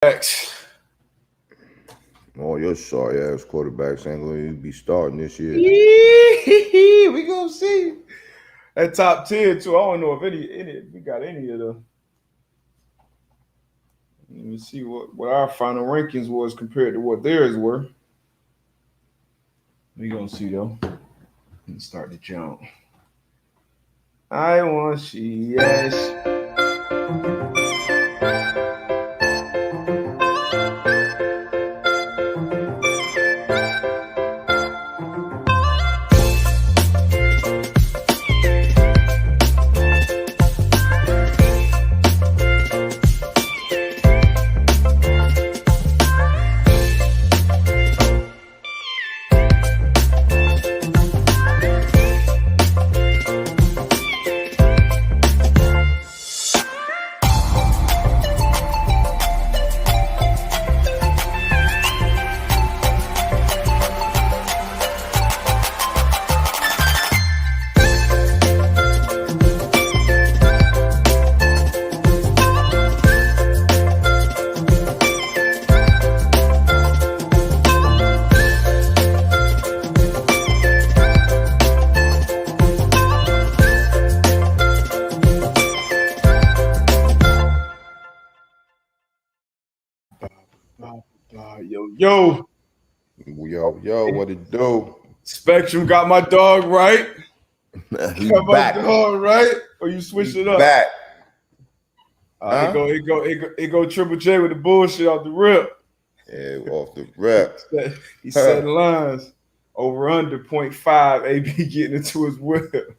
Quarterbacks. Oh, your sorry ass quarterbacks ain't going to be starting this year. We gonna see that top 10 too. I don't know if any we got any of them. Let me see what our final rankings was compared to what theirs were. We gonna see though. Let's start the jump. I want she yes. Yo, What it do? Spectrum got my dog right. He Got my back. dog right, or you switch it up? Back. It go Triple J with the bullshit off the rip. Yeah, off the rep. He said lines over under 0.5. AB getting into his whip.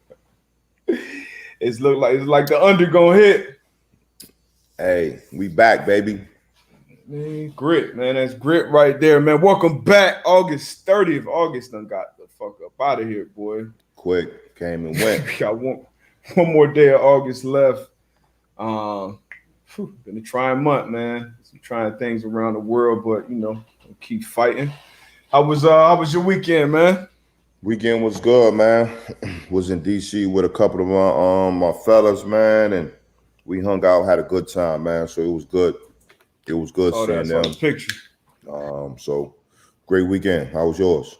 It's like the under gonna hit. Hey, we back, baby. Man, grit, man. That's grit right there, man. Welcome back. August 30th. August done got the fuck up out of here, boy. Quick, came and went. We got one more day of August left. Been a trying month, man. Some trying things around the world, but you know, keep fighting. How was your weekend, man? Weekend was good, man. Was in DC with a couple of my fellas, man, and we hung out, had a good time, man. So it was good. It was good seeing them. The picture. So great weekend. How was yours?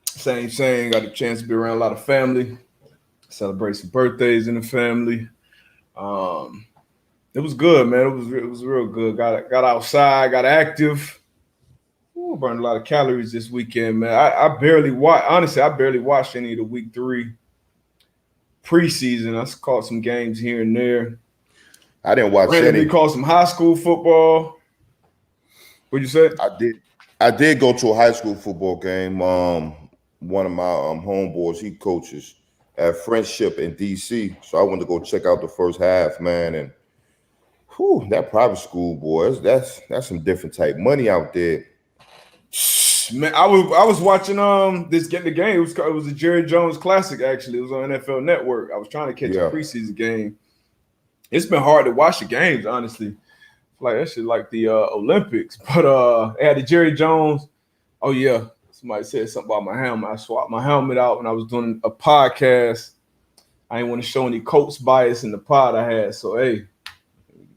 Same. Got a chance to be around a lot of family, celebrate some birthdays in the family. It was good, man. It was real good. Got outside, got active. Burned a lot of calories this weekend, man. I barely watched any of the week 3 preseason. I caught some games here and there. I didn't watch any. Caught some high school football. What'd you say? I did go to a high school football game. One of my homeboys, he coaches at Friendship in DC. So I went to go check out the first half, man. And that private school, boy, that's some different type money out there. Man, I was watching the game. It was a Jerry Jones Classic, actually. It was on NFL Network. I was trying to catch a preseason game. It's been hard to watch the games, honestly. Like that shit like the Olympics. But they had the Jerry Jones. Oh yeah. Somebody said something about my helmet. I swapped my helmet out when I was doing a podcast. I didn't want to show any Colts bias in the pod I had. So hey,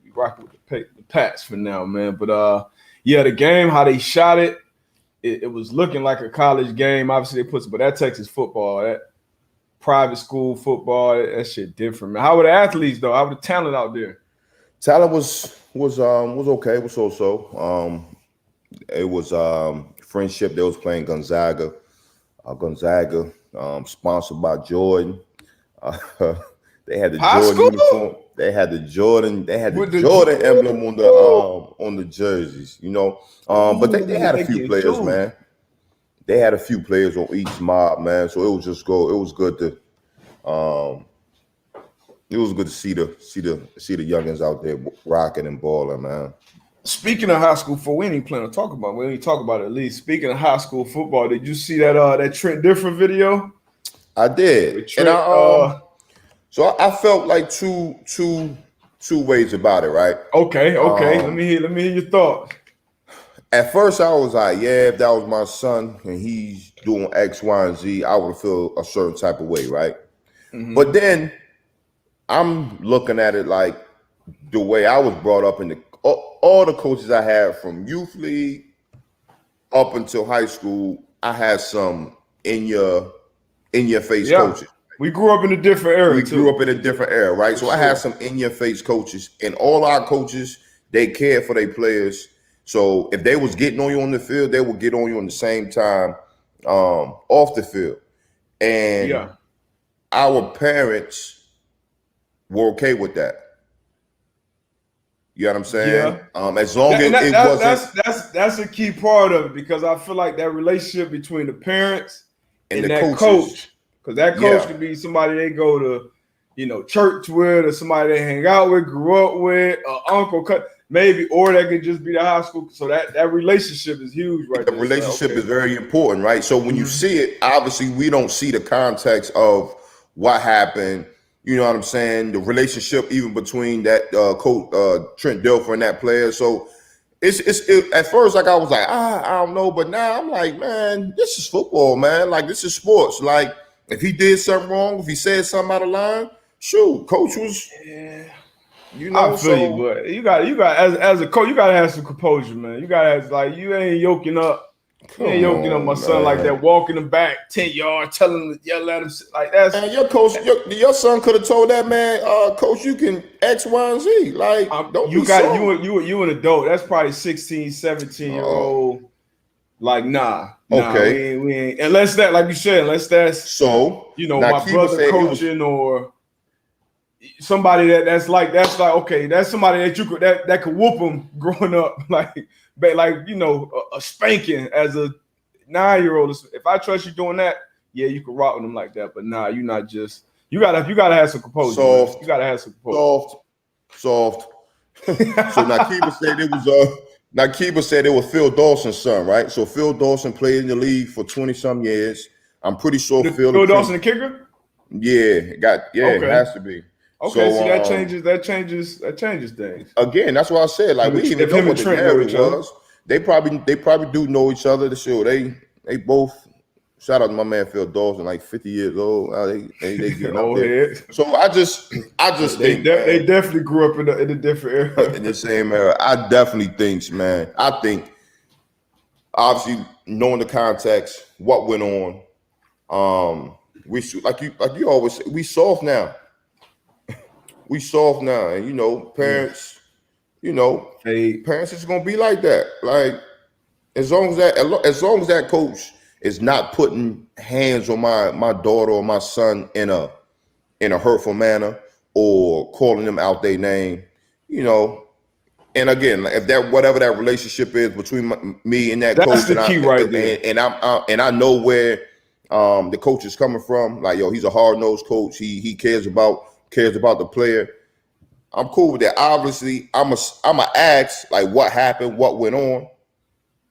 we rocking with the Pats for now, man. But the game, how they shot it, it was looking like a college game. Obviously, they put some, but that Texas football, that private school football, that shit different, man. How were the athletes though? How were the talent out there? Talent was okay. It was so. It was Friendship. They was playing Gonzaga. Sponsored by Jordan. They had the Jordan uniform. They had the Jordan emblem on the jerseys, you know. But they had a few players, man. They had a few players on each mob, man. So it was good to see the youngins out there rocking and balling, man. Speaking of high school football, we ain't even planning to talk about it. We ain't talk about it at least. Speaking of high school football, did you see that Trent Different video? I did. Trent, and so I felt like two ways about it, right? Okay. Let me hear your thoughts. At first, I was like, yeah, if that was my son and he's doing X, Y, and Z, I would feel a certain type of way, right? Mm-hmm. But then I'm looking at it like the way I was brought up in all the coaches I had from youth league up until high school, I had some in your face coaches. We grew up in a different era. We grew up in a different era, right? So I had some in your face coaches, and all our coaches, they cared for their players. So if they was getting on you on the field, they would get on you on the same time off the field. And our parents were okay with that. You know what I'm saying? As long as it wasn't. That's a key part of it, because I feel like that relationship between the parents and that coach. Because that coach could be somebody they go to, church with, or somebody they hang out with, grew up with, uncle, maybe, or that could just be the high school. So that relationship is huge, right? The relationship is very important, right? So when you see it, obviously we don't see the context of what happened. You know what I'm saying? The relationship even between that coach Trent Dilfer and that player. So it's at first, like I was like, I don't know, but now I'm like, man, this is football, man. Like, this is sports. Like, if he did something wrong, if he said something out of line, shoot, coach was, I feel you, but you got as a coach, you gotta have some composure, man. You gotta have, you ain't yoking up. You ain't yoking up my son like that, walking him back 10 yards, telling him to yell at him like that. And your coach, your son could have told that man, coach, you can X, Y, and Z. Like, don't you an adult. That's probably 16, 17-year-old. Like, nah, okay, we ain't unless that, like you said, unless that's my brother coaching or somebody that's like okay, that's somebody that you could that could whoop them growing up, like a spanking as a 9-year-old. If I trust you doing that, you can rock with them like that. But nah, you're not just you gotta have some composure. Soft. You gotta have some composure. Soft. So Nakiba said it was Phil Dawson's son, right? So Phil Dawson played in the league for 20-some years. I'm pretty sure Phil Dawson, the kicker? Yeah, it has to be. Okay, so that changes things. Again, that's what I said. Like, we didn't even know what the narrative was. They probably do know each other. They both. Shout out to my man Phil Dawson, like 50 years old. They getting old head. So I just think they definitely grew up in a different era. In the same era. I definitely think, man. I think, obviously, knowing the context, what went on, we like you always say, we soft now. We soft now, and parents, parents is gonna be like that. Like, as long as that coach is not putting hands on my daughter or my son in a hurtful manner or calling them out their name, And again, if that whatever that relationship is between me and that that's coach, the key right there. And I know where the coach is coming from. Like, he's a hard-nosed coach. He cares about the player. I'm cool with that. Obviously, I'm a ask like what happened, what went on.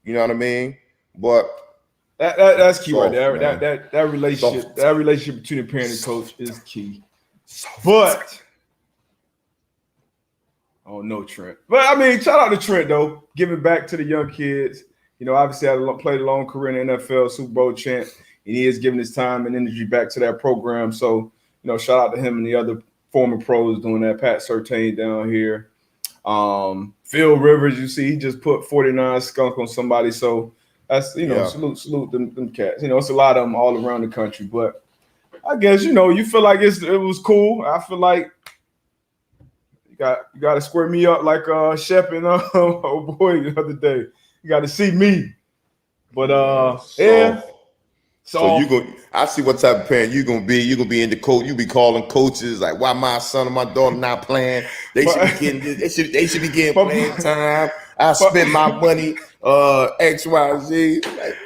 You know what I mean? But that's key right there. That relationship between the parent and coach is key. But no, Trent. But I mean, shout out to Trent though, giving back to the young kids. Obviously, I played a long career in the NFL, Super Bowl champ, and he is giving his time and energy back to that program. So, shout out to him and the other former pros doing that. Pat Surtain down here. Phil Rivers, you see, he just put 49 skunk on somebody. So that's, salute them cats. It's a lot of them all around the country. But I guess, you feel like it was cool. I feel like you got to square me up like Shep and oh boy the other day. You got to see me. But So I see what type of parent you're gonna be. You're gonna be in the coach. You be calling coaches like, "Why my son or my daughter not playing? They should be getting. They should be getting playing time. I spend my money. X, Y, Z. Like,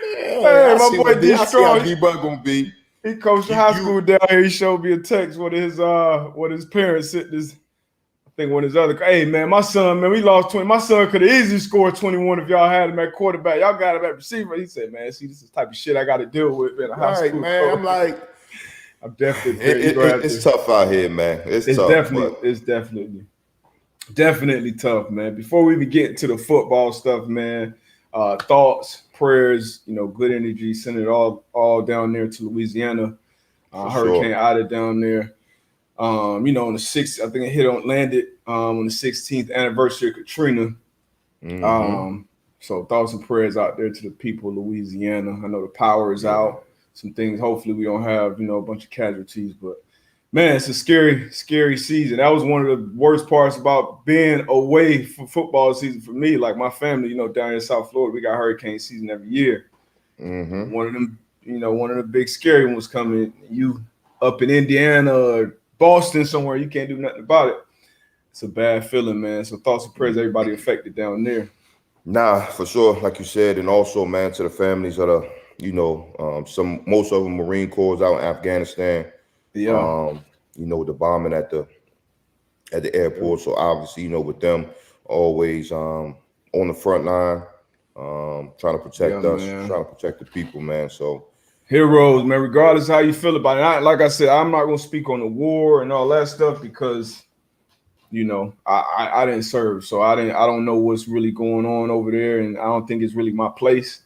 man, my boy D Strong. D-Bug gonna be. He coached high school down here. He showed me a text. What his parents sent this. I think one of his other. Hey man, my son, man, we lost 20. My son could have easily scored 21 if y'all had him at quarterback. Y'all got him at receiver. He said, man, see, this is the type of shit I got to deal with in a high school. Man, coach. I'm like, I'm definitely. It's tough out here, man. It's tough. It's definitely tough, man. Before we even get to the football stuff, man, thoughts, prayers, good energy, send it all down there to Louisiana. Hurricane Ida down there. On the 6th, I think it landed on the 16th anniversary of Katrina. So thoughts and prayers out there to the people of Louisiana. I know the power is out. Some things, hopefully we don't have, a bunch of casualties, but man, it's a scary, scary season. That was one of the worst parts about being away for football season for me. Like my family, down in South Florida, we got hurricane season every year. One of them, one of the big scary ones coming. You up in Indiana or Boston somewhere, you can't do nothing about it. It's a bad feeling, man. So thoughts and prayers, everybody affected down there. Nah, for sure, like you said, and also, man, to the families of the, most of them Marine Corps out in Afghanistan. Yeah. The bombing at the airport. So obviously, with them always on the front line, trying to protect us, man. Trying to protect the people, man. So heroes, man, regardless how you feel about it. Like I said, I'm not gonna speak on the war and all that stuff because I didn't serve, so I don't know what's really going on over there, and I don't think it's really my place.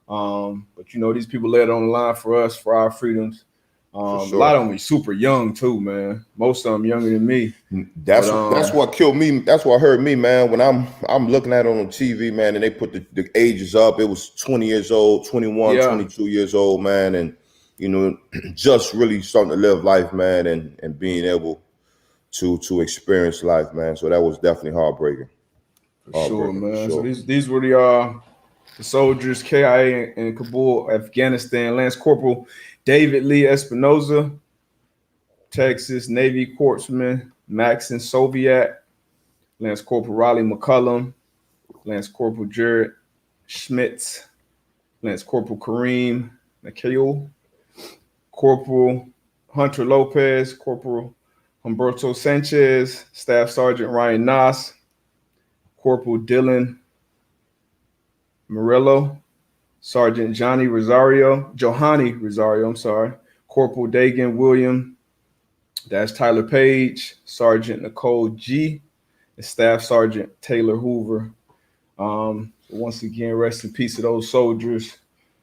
But these people laid it on the line for us, for our freedoms. Sure. A lot of them are super young too, man. Most of them younger than me. That's what killed me. That's what hurt me, man. When I'm looking at it on TV, man, and they put the ages up. It was 20 years old, 21, 22 years old, man, and just really starting to live life, man, and being able to experience life, man. So that was definitely heartbreaking. For sure, man. So these were the soldiers, KIA in Kabul, Afghanistan. Lance Corporal David Lee Espinoza, Texas Navy Corpsman Maxim Soviet, Lance Corporal Riley McCullum, Lance Corporal Jared Schmitz, Lance Corporal Kareem McHale, Corporal Hunter Lopez, Corporal Humberto Sanchez, Staff Sergeant Ryan Nas, Corporal Dylan Morello, Sergeant Johanny Rosario, Corporal Dagan William, that's Tyler Page, Sergeant Nicole G, and Staff Sergeant Taylor Hoover. Once again, rest in peace to those soldiers.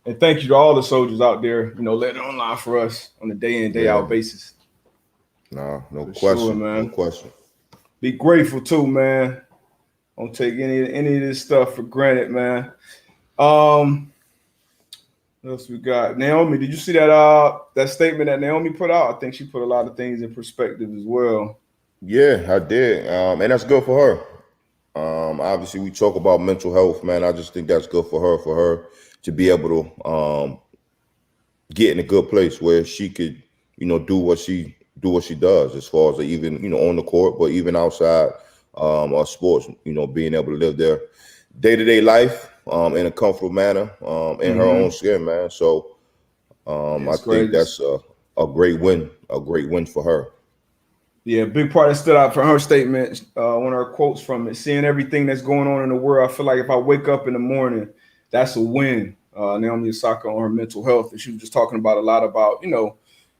And thank you to all the soldiers out there, letting it online for us on a day in, day out basis. No question, sure, man. No question. Be grateful too, man. Don't take any of this stuff for granted, man. What else we got? Naomi, did you see that statement that Naomi put out? I think she put a lot of things in perspective as well. Yeah, I did. And that's good for her. Obviously, we talk about mental health, man. I just think that's good for her to be able to get in a good place where she could, do what she does as far as even, on the court, but even outside our sports, being able to live their day-to-day life in a comfortable manner in her own skin, man. So I think that's a great win for her. Yeah, big part that stood out for her statement, one of her quotes from it, seeing everything that's going on in the world, I feel like if I wake up in the morning, that's a win. Naomi Osaka on her mental health, and she was just talking about a lot about, how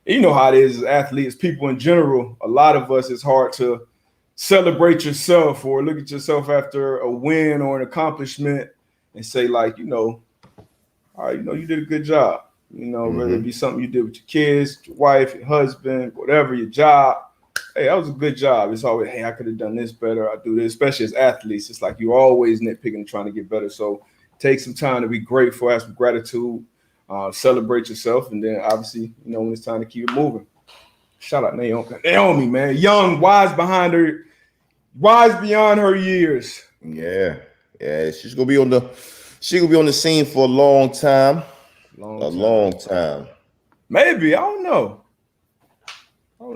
it is as athletes, people in general, a lot of us, it's hard to celebrate yourself or look at yourself after a win or an accomplishment and say like, all right, you did a good job, whether it be something you did with your kids, your wife, your husband, whatever, your job. Hey, that was a good job. It's always, hey, I could have done this better. I do this, especially as athletes. It's like you're always nitpicking and trying to get better. So take some time to be grateful, have some gratitude, celebrate yourself, and then obviously, when it's time to keep it moving. Shout out Naomi, man, young, wise beyond her years. Yeah, she's gonna be on the scene for a long time. Long time. Maybe, I don't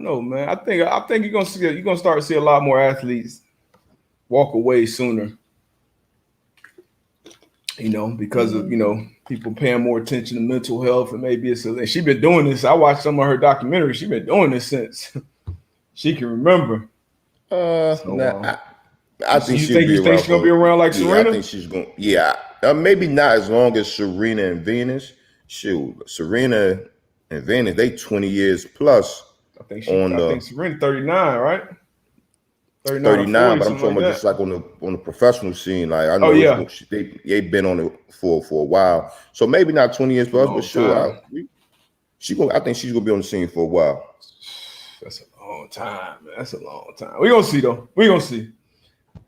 know, man. I think you're gonna start to see a lot more athletes walk away sooner. Because of people paying more attention to mental health, and maybe she's been doing this. I watched some of her documentaries. She's been doing this since she can remember. I think she's gonna be around like Serena. I think she's going. Yeah, maybe not as long as Serena and Venus. Shoot, Serena and Venus, they 20 years plus. I think Serena 39, right? 39, but I'm talking about just like on the professional scene. Like I know they've been on it for a while. So maybe not 20 years plus, but sure. I think she's gonna be on the scene for a while. That's a Long time, man. That's a long time. We gonna see though. We gonna see.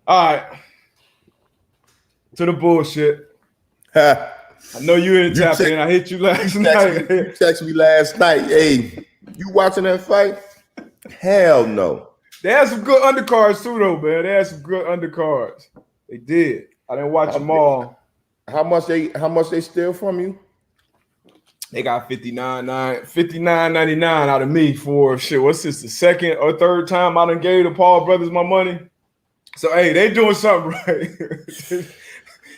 All right. To the bullshit. I know you didn't tap in. I hit you last night. You texted me last night. Hey, you watching that fight? Hell no. They had some good undercards too, though, man. They had some good undercards. They did. I didn't watch them all. How much they steal from you? They got $59.99 out of me for shit. What's this? The second or third time I done gave the Paul brothers my money. So hey, they doing something right.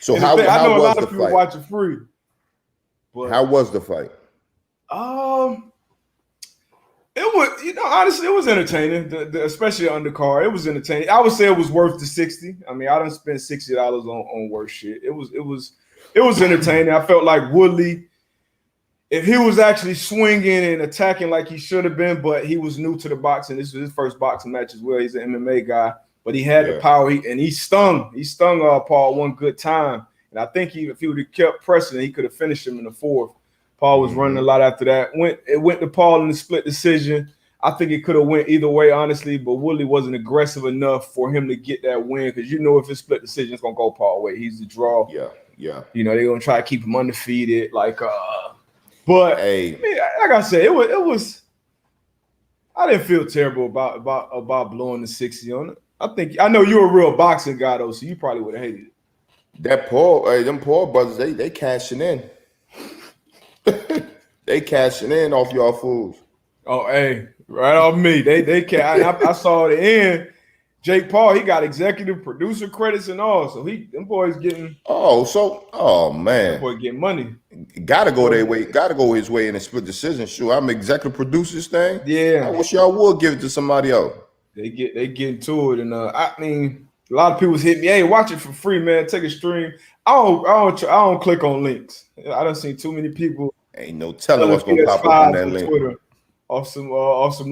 So how was the fight? I know a lot of people watch it free. But, how was the fight? It was, honestly, it was entertaining. Especially undercard, it was entertaining. I would say it was worth the $60. I mean, I done spent $60 on worse shit. It was entertaining. I felt like Woodley, if he was actually swinging and attacking like he should have been, but he was new to the boxing. This was his first boxing match as well. He's an MMA guy, but he had the power. He stung Paul one good time, and I think if he would have kept pressing, he could have finished him in the fourth. Paul was running a lot after that. It went to Paul in the split decision. I think it could have went either way, honestly, but Woodley wasn't aggressive enough for him to get that win because if it's split decision, it's gonna go Paul way. He's the draw. Yeah. They're gonna try to keep him undefeated. But hey, like I said, it was. I didn't feel terrible about blowing the 60 on it. I know you're a real boxing guy though, so you probably would have hated it. Them Paul brothers, they cashing in. They cashing in off y'all fools. Oh, hey, right off me. They I saw the end. Jake Paul, he got executive producer credits and all, so them boys getting. Oh man, that boy getting money. Gotta go their way. Gotta go his way in a split decision. Sure, I'm executive producer's thing. Yeah, I wish y'all would give it to somebody else. They get into it, and I mean, a lot of people's hit me. Hey, watch it for free, man. Take a stream. I don't click on links. I done seen too many people. Ain't no telling what's gonna pop up on that link. Twitter, off some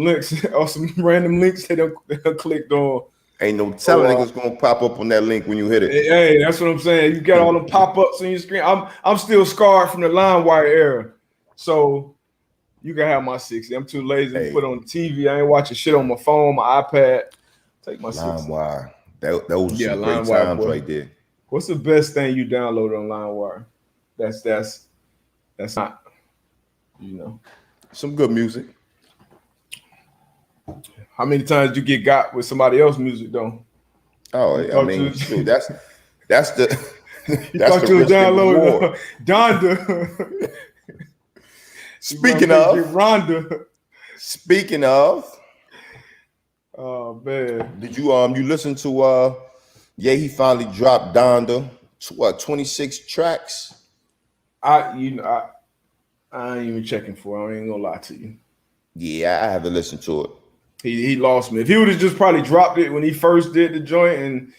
links, off some random links they done clicked on. Ain't no telling niggas gonna pop up on that link when you hit it. Hey, that's what I'm saying. You got all them pop-ups on your screen. I'm still scarred from the LimeWire era. So you can have my 60. I'm too lazy to put on the TV. I ain't watching shit on my phone, my iPad. Take my 60. LimeWire. That was some great times right there. What's the best thing you downloaded on LimeWire? That's not, some good music. How many times you get got with somebody else's music though? Oh, I mean, that's the that's you thought you were downloading Donda. Speaking of, oh man, did you listen to he finally dropped Donda. 26 tracks. I ain't even checking for it. I ain't gonna lie to you. Yeah, I haven't listened to it. He lost me. If he would have just probably dropped it when he first did the joint and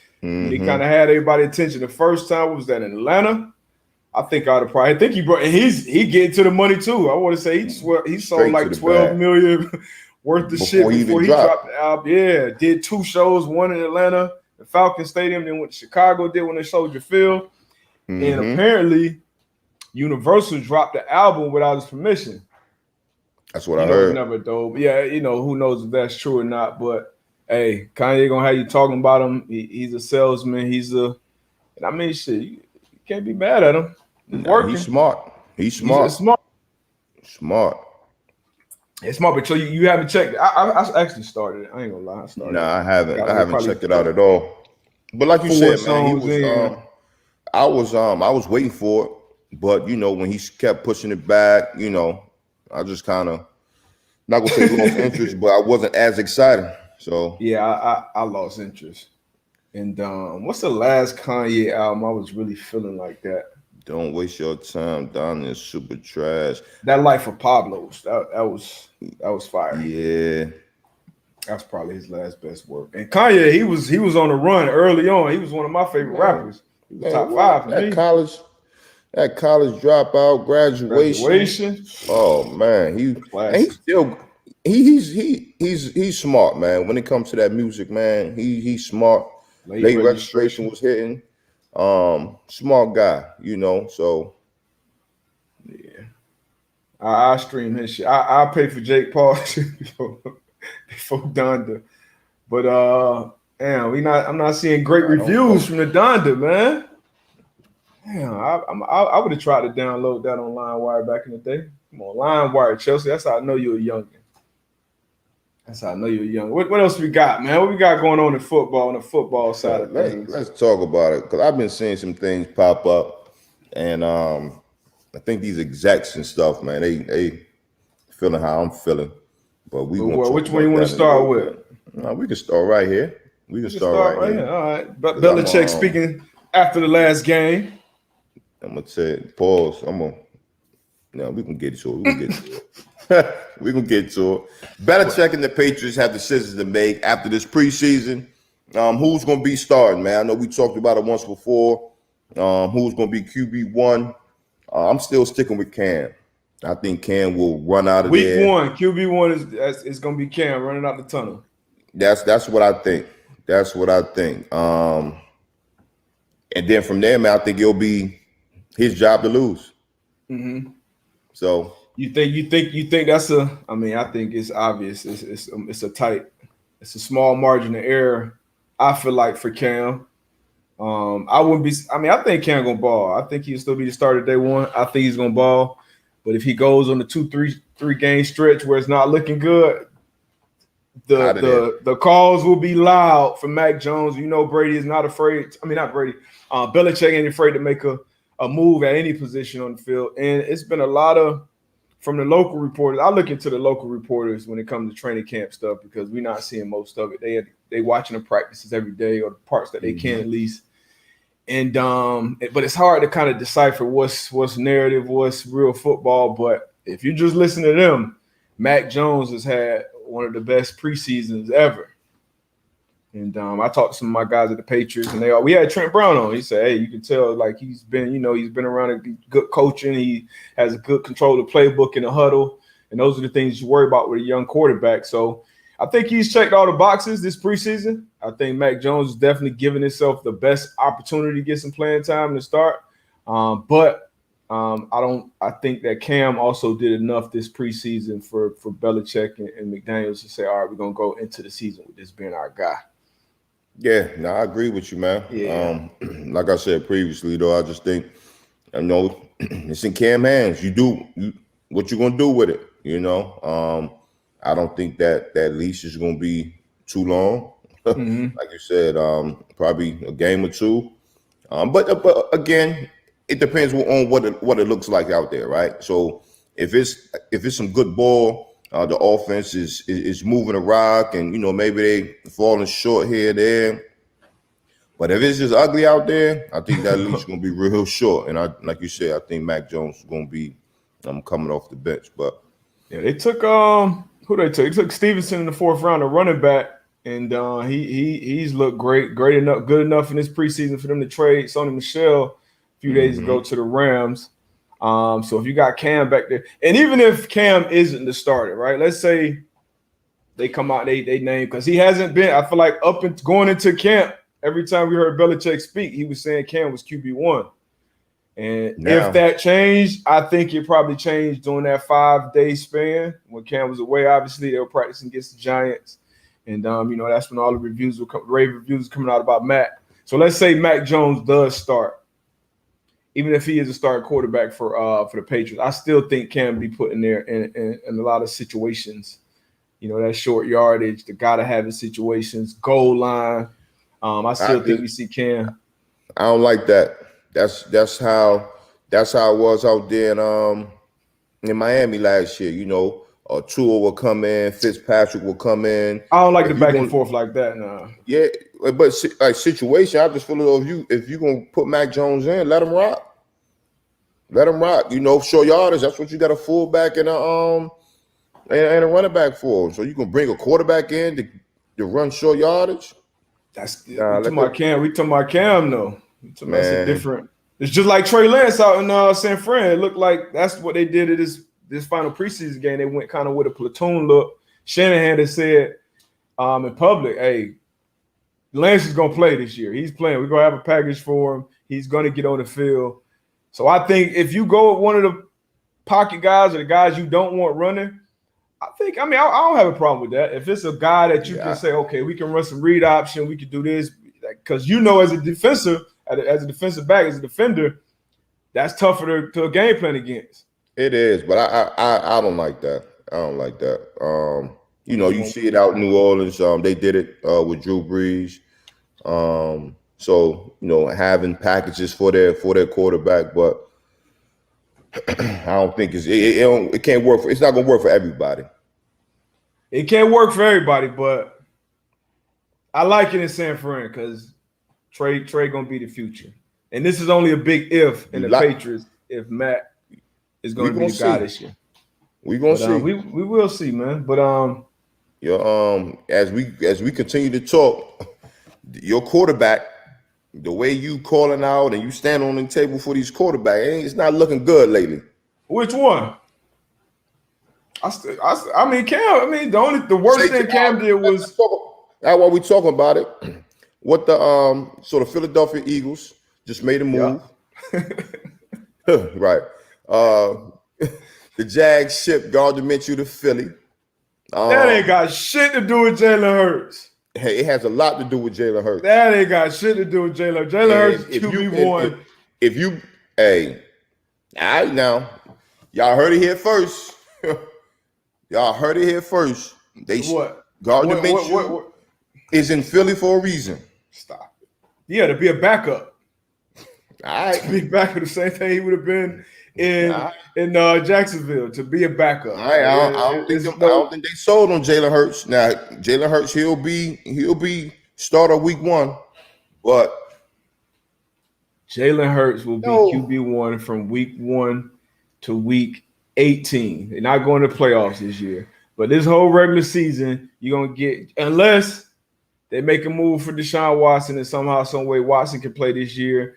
he kind of had everybody's attention the first time, what was that, in Atlanta? I think I'd have probably. I think he brought. And he getting to the money too. I want to say he sold like 12 million worth of shit before he dropped the album. Yeah, did 2 shows, one in Atlanta, the Falcon Stadium, then went to Chicago, did one in Soldier Field, and apparently Universal dropped the album without his permission. That's what I heard. Never though. But yeah, who knows if that's true or not. But hey, Kanye gonna have you talking about him. He's a salesman. And I mean, shit, you can't be mad at him. He's smart. He's smart. Smart. It's smart, but so you haven't checked. I actually started it. I ain't gonna lie. I started. I haven't. I haven't checked it out at all. But like you said, man, I was waiting for it, but when he kept pushing it back, I just kind of not gonna say lost interest, but I wasn't as excited. So yeah, I lost interest. And what's the last Kanye album I was really feeling like that? Don't waste your time. Don is super trash. That Life of Pablo's that was fire. Yeah, that's probably his last best work. And Kanye, he was on the run early on. He was one of my favorite rappers. He was top 5 for me. That college dropout, graduation. Oh man, he's smart, man. When it comes to that music, man, he's smart. Late registration was hitting. Smart guy, So yeah, I stream his shit. I pay for Jake Paul. before Donda. But damn, I'm not seeing great reviews from the Donda, man. Damn, I would have tried to download that on LimeWire back in the day. Come on, LimeWire, Chelsea. That's how I know you're a youngin. That's how I know you're young. What else we got, man? What we got going on in football, on the football side of things? Let's talk about it, because I've been seeing some things pop up, and I think these execs and stuff, man, they feeling how I'm feeling. But which one you want to start with? We can start right here. We can start right here. All right. But Belichick speaking after the last game. I'm gonna say pause. We can get to it. We're going to get to it. Belichick and the Patriots have decisions to make after this preseason. Who's going to be starting, man? I know we talked about it once before. Who's going to be QB1? I'm still sticking with Cam. I think Cam will run out of there. Week 1, QB1 is going to be Cam running out the tunnel. That's what I think. And then from there, man, I think it'll be his job to lose. Mm-hmm. So you think that's a? I mean, I think it's obvious. It's a small margin of error. I feel like for Cam, I think Cam gonna ball. I think he'll still be the starter day one. I think he's gonna ball. But if he goes on the 2-3 game stretch where it's not looking good, the calls will be loud for Mac Jones. You know, Brady is not afraid. I mean, not Brady. Belichick ain't afraid to make a move at any position on the field. And it's been a lot of, from the local reporters, I look into the local reporters when it comes to training camp stuff, because we're not seeing most of it. They watching the practices every day, or the parts that they can at least. And but it's hard to kind of decipher what's narrative, what's real football. But if you just listen to them, Mac Jones has had one of the best preseasons ever. And I talked to some of my guys at the Patriots, and we had Trent Brown on. He said, "Hey, you can tell like he's been around a good coaching. He has a good control of the playbook in the huddle, and those are the things you worry about with a young quarterback." So I think he's checked all the boxes this preseason. I think Mac Jones is definitely giving himself the best opportunity to get some playing time to start. But I think that Cam also did enough this preseason for Belichick and McDaniels to say, all right, we're gonna go into the season with this being our guy. Yeah, no, I agree with you, man. Yeah. Like I said previously, though, I just think, it's in Cam's hands. What you gonna do with it, I don't think that leash is gonna be too long. Mm-hmm. Like you said, probably a game or two. But again, it depends on what it looks like out there, right? So if it's some good ball, the offense is moving a rock, and maybe they falling short here and there. But if it's just ugly out there, I think that leash is gonna be real short. And like you said, I think Mac Jones is gonna be coming off the bench. But yeah, they took who they took? They took Stevenson in the 4th round, a running back, and he's looked great enough, good enough in this preseason for them to trade Sony Michel a few days ago to the Rams. So if you got Cam back there, and even if Cam isn't the starter, right? Let's say they come out, they name, because he hasn't been. I feel like going into camp, every time we heard Belichick speak, he was saying Cam was QB1. And if that changed, I think it probably changed during that 5-day span when Cam was away. Obviously, they were practicing against the Giants, and that's when all the rave reviews coming out about Mac. So let's say Mac Jones does start. Even if he is a starting quarterback for the Patriots, I still think Cam be put in there in a lot of situations. That short yardage, the gotta have it situations, goal line. I still think we see Cam. I don't like that. That's how it was out there in Miami last year. Tua will come in, Fitzpatrick will come in. I don't like the back and forth like that. No. Yeah, but like situation, I just feel if you're gonna put Mac Jones in, let him rock. Let him rock. Short yardage. That's what you got a fullback and a running back for. So you can bring a quarterback in to run short yardage. We talking about Cam though. That's a different. It's just like Trey Lance out in San Fran. It looked like that's what they did at this final preseason game. They went kind of with a platoon look. Shanahan has said in public, hey, Lance is going to play this year. He's playing. We're going to have a package for him. He's going to get on the field. So I think if you go with one of the pocket guys or the guys you don't want running, I don't have a problem with that. If it's a guy that you can say, okay, we can run some read option, we can do this, because as a defensive, as a defensive back, as a defender, that's tougher to game plan against. It is, but I don't like that. I don't like that. You see it out in New Orleans. They did it with Drew Brees. So having packages for their quarterback, but I don't think it can't work. It's not going to work for everybody. It can't work for everybody, but I like it in San Fran because Trey going to be the future. And this is only a big if in the Patriots if Matt is going to be the guy this year. We're going to see. We will see, man. But as we continue to talk, your quarterback, the way you calling out and you stand on the table for these quarterbacks, it's not looking good lately. Which one? The worst thing Cam did was. That's why we talking about it. What the Philadelphia Eagles just made a move. Yeah. Right. The Jags shipped Gardner Minshew to Philly. That ain't got shit to do with Jalen Hurts. Hey, it has a lot to do with Jalen Hurts. That ain't got shit to do with Jalen. Jalen Hurts QB1. All right, now, y'all heard it here first. Y'all heard it here first. Gardner Minshew is in Philly for a reason. Stop it. Yeah, to be a backup. All right. To be a backup, the same thing he would have been in Jacksonville, to be a backup. All right, I don't think they sold on Jalen Hurts. Now, Jalen Hurts, he'll be starter week 1, but Jalen Hurts will be QB1 from week 1 to week 18. They're not going to playoffs this year. But this whole regular season, you're going to get, unless they make a move for Deshaun Watson and somehow, some way Watson can play this year,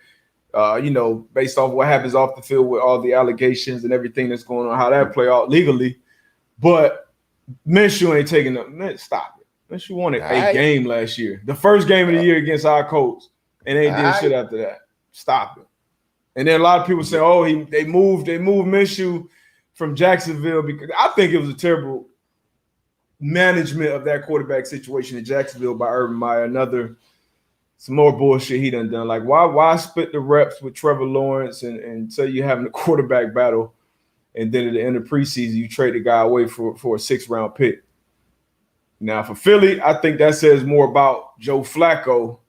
based off what happens off the field with all the allegations and everything that's going on, how that play out legally. But Minshew ain't taking up. Stop it. Minshew won a game last year. The first game of the year against our Colts, and they did shit after that. Stop it. And then a lot of people say, they moved Minshew from Jacksonville, because I think it was a terrible management of that quarterback situation in Jacksonville by Urban Meyer. Some more bullshit he done. Like, why split the reps with Trevor Lawrence and say you're having a quarterback battle, and then at the end of preseason you trade the guy away for a 6th-round pick? Now for Philly, I think that says more about Joe Flacco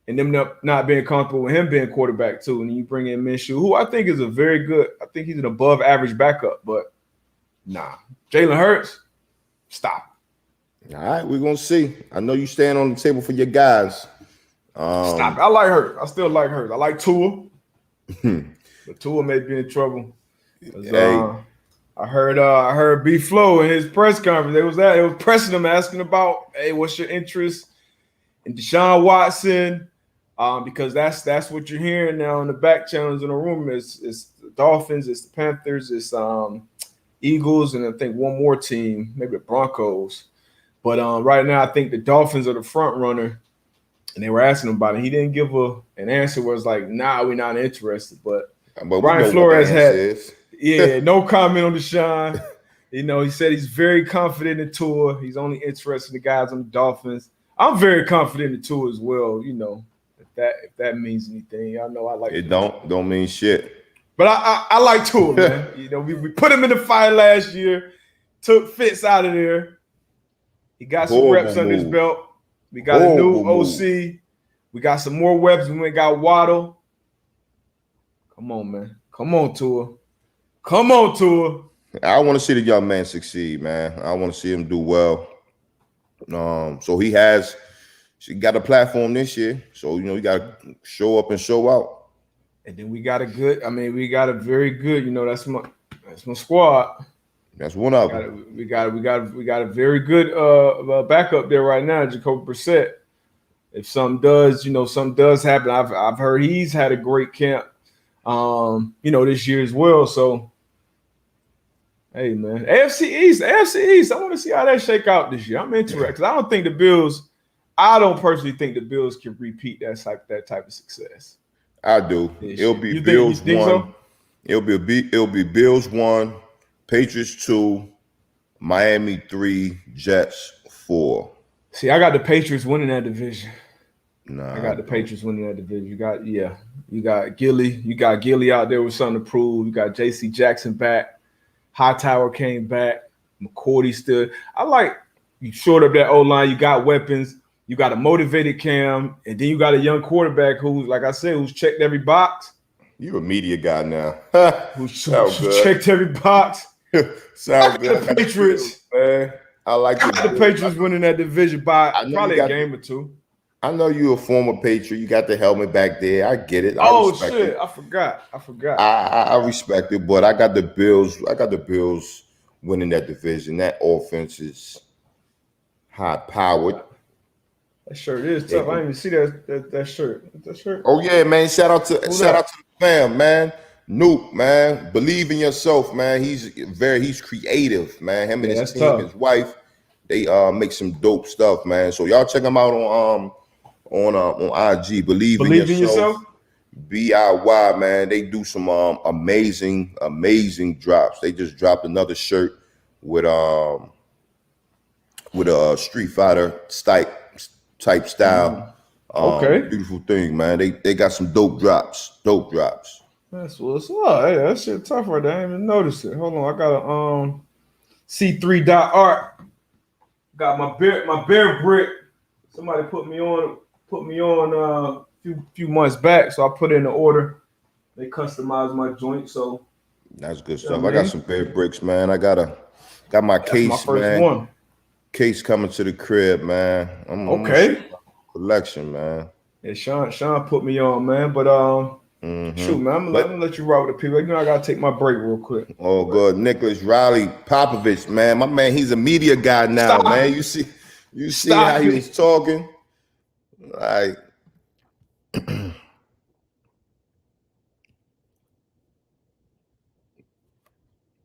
and them not being comfortable with him being quarterback too. And you bring in Minshew, who I think is I think he's an above average backup, but nah. Jalen Hurts, stop. All right, we're gonna see. I know you stand on the table for your guys. Stop. I like Hurts. I still like Hurts. I like Tua, but Tua may be in trouble. I heard B Flow in his press conference. It was pressing him, asking about, hey, what's your interest in Deshaun Watson? Because that's what you're hearing now in the back channels in the room. It's the Dolphins, it's the Panthers, it's Eagles, and I think one more team, maybe the Broncos. But right now, I think the Dolphins are the front runner. And they were asking him about it. He didn't give an answer where it's like, nah, we're not interested. But Brian Flores had no comment on Deshaun. He said he's very confident in Tua. He's only interested in the guys on the Dolphins. I'm very confident in Tua as well. If that means anything, I know I like it. Don't mean shit. But I like Tua, man. We put him in the fight last year, took Fitz out of there. He got some reps under his belt. We got a new OC. We got some more weapons. We got Waddle. Come on, man. Come on, Tua. Come on, Tua. I want to see the young man succeed, man. I want to see him do well. So he got a platform this year. So, you got to show up and show out. And then we got a very good, that's my squad. That's one of them. We got a very good backup there right now, Jacoby Brissett. If something does happen, I've heard he's had a great camp, this year as well. So, hey man, AFC East. I want to see how that shake out this year. I'm interested because I don't personally think the Bills can repeat that type of success. I do. It'll be Bills 1. So? It'll be Bills 1. Patriots 2, Miami 3, Jets 4. See, I got the Patriots winning that division. Nah, I got the Patriots winning that division. You got Gilly. You got Gilly out there with something to prove. You got J.C. Jackson back. Hightower came back. McCourty stood. I like you short up that O-line. You got weapons. You got a motivated Cam, and then you got a young quarterback who's, like I said, who's checked every box. You're a media guy now. who's checked every box. Sound good. The Patriots, man. I like the Patriots winning that division by probably a game or two. I know you're a former Patriot. You got the helmet back there. I get it. Shit! I forgot. I respect it, but I got the Bills. I got the Bills winning that division. That offense is high powered. That shirt is tough. I didn't even see that shirt. That shirt. Oh yeah, man! Shout out to the fam, man. Nuke, man. Believe in yourself, man. He's creative, man. Him and his team, his wife, they make some dope stuff, man. So y'all check him out on IG. Believe in yourself. BIY, man. They do some amazing drops. They just dropped another shirt with a Street Fighter type style. Okay. Beautiful thing, man. They got some dope drops. That's what's up. Hey, that shit tough right there. I didn't even notice it. Hold on. I got a C3.art. Got my bear brick. Somebody put me on a few months back, so I put in the order. They customized my joint, so that's good stuff. I got some bear bricks, man. I got my case, my first man. One. Case coming to the crib, man. Okay. Collection, man. Yeah, Sean put me on, man. But shoot, man, I'm gonna let you rock with the people. You know, I gotta take my break real quick. Oh, good. Nicholas Riley Popovich, man. My man, he's a media guy now, man. You see how he was talking? Like